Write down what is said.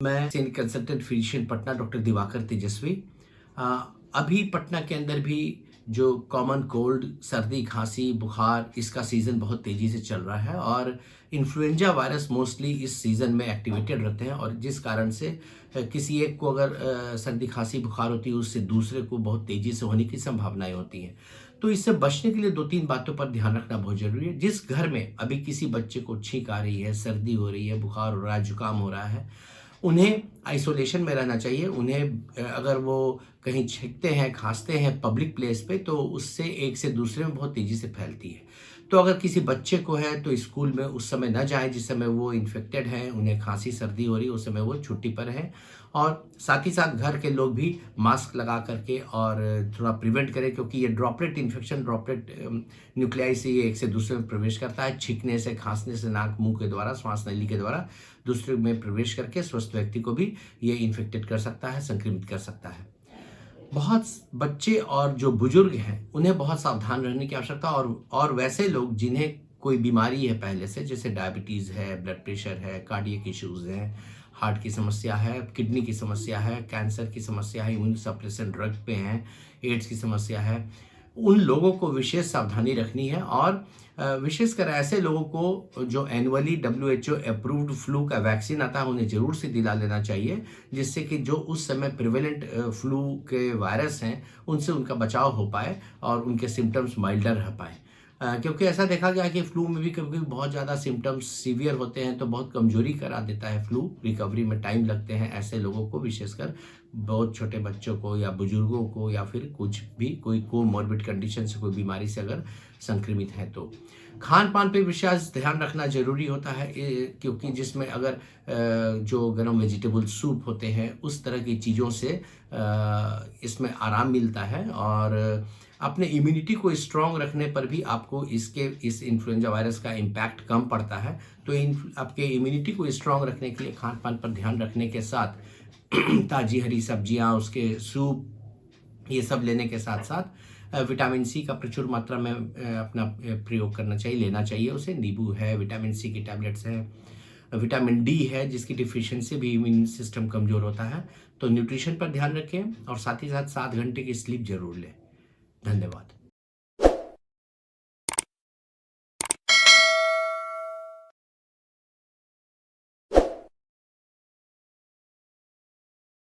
मैं senior consultant physician Patna doctor Diwakar Tejaswi. अभी पटना के अंदर भी जो कॉमन कोल्ड, सर्दी, खांसी, बुखार, इसका सीज़न बहुत तेज़ी से चल रहा है और इन्फ्लुएंजा वायरस मोस्टली इस सीज़न में एक्टिवेटेड रहते हैं और जिस कारण से किसी एक को अगर सर्दी, खांसी, बुखार होती है, उससे दूसरे को बहुत तेज़ी से होने की संभावनाएं होती हैं। तो इससे बचने के लिए 2-3 बातों पर ध्यान रखना बहुत ज़रूरी है। जिस घर में अभी किसी बच्चे को छींक आ रही है, सर्दी हो रही है, बुखार हो रहा है, जुकाम हो रहा है, उन्हें आइसोलेशन में रहना चाहिए। उन्हें अगर वो कहीं छींकते हैं, खाँसते हैं पब्लिक प्लेस पे, तो उससे एक से दूसरे में बहुत तेज़ी से फैलती है। तो अगर किसी बच्चे को है तो स्कूल में उस समय ना जाएँ जिस समय वो इन्फेक्टेड हैं, उन्हें खाँसी, सर्दी हो रही है, उस समय वो छुट्टी पर हैं। और साथ ही साथ घर के लोग भी मास्क लगा कर के और थोड़ा प्रिवेंट करें, क्योंकि ये ड्रॉपलेट इन्फेक्शन, ड्रॉपलेट न्यूक्लियाई से ये एक से दूसरे में प्रवेश करता है। छींकने से, खाँसने से, नाक, मुँह के द्वारा, श्वास नली के द्वारा दूसरे में प्रवेश करके स्वस्थ व्यक्ति को भी ये इन्फेक्टेड कर सकता है, संक्रमित कर सकता है। बहुत बच्चे और जो बुजुर्ग हैं, उन्हें बहुत सावधान रहने की आवश्यकता। और वैसे लोग जिन्हें कोई बीमारी है पहले से, जैसे डायबिटीज़ है, ब्लड प्रेशर है, कार्डियक इश्यूज़ हैं, हार्ट की समस्या है, किडनी की समस्या है, कैंसर की समस्या है, इम्यून सप्रेसेंट ड्रग पे हैं, एड्स की समस्या है, उन लोगों को विशेष सावधानी रखनी है। और विशेषकर ऐसे लोगों को जो एनुअली WHO अप्रूव्ड फ्लू का वैक्सीन आता है, उन्हें ज़रूर से दिला लेना चाहिए, जिससे कि जो उस समय प्रिवेलेंट फ्लू के वायरस हैं, उनसे उनका बचाव हो पाए और उनके सिम्पटम्स माइल्डर रह पाएँ। क्योंकि ऐसा देखा गया है कि फ्लू में भी कभी-कभी बहुत ज़्यादा सिम्पटम्स सीवियर होते हैं, तो बहुत कमज़ोरी करा देता है फ्लू, रिकवरी में टाइम लगते हैं। ऐसे लोगों को, विशेषकर बहुत छोटे बच्चों को या बुजुर्गों को, या फिर कुछ भी कोई कोमॉर्बिड कंडीशन से, कोई बीमारी से अगर संक्रमित हैं तो। खान-पान पे विशेष ध्यान रखना ज़रूरी होता है, क्योंकि जिसमें अगर जो गरम वेजिटेबल सूप होते हैं, उस तरह की चीज़ों से इसमें आराम मिलता है और अपने इम्यूनिटी को स्ट्रॉन्ग रखने पर भी आपको इस इन्फ्लुएंजा वायरस का इम्पैक्ट कम पड़ता है। तो आपके इम्यूनिटी को स्ट्रॉन्ग रखने के लिए खान-पान पर ध्यान रखने के साथ ताज़ी हरी सब्जियाँ, उसके सूप, ये सब लेने के साथ-साथ विटामिन सी का प्रचुर मात्रा में अपना प्रयोग करना चाहिए, लेना चाहिए उसे। नींबू है, विटामिन सी की टैबलेट्स हैं, विटामिन डी है जिसकी डिफिशियंसी भी इम्यून सिस्टम कमज़ोर होता है। तो न्यूट्रिशन पर ध्यान रखें और साथ ही साथ 7 घंटे की स्लीप ज़रूर लें। धन्यवाद।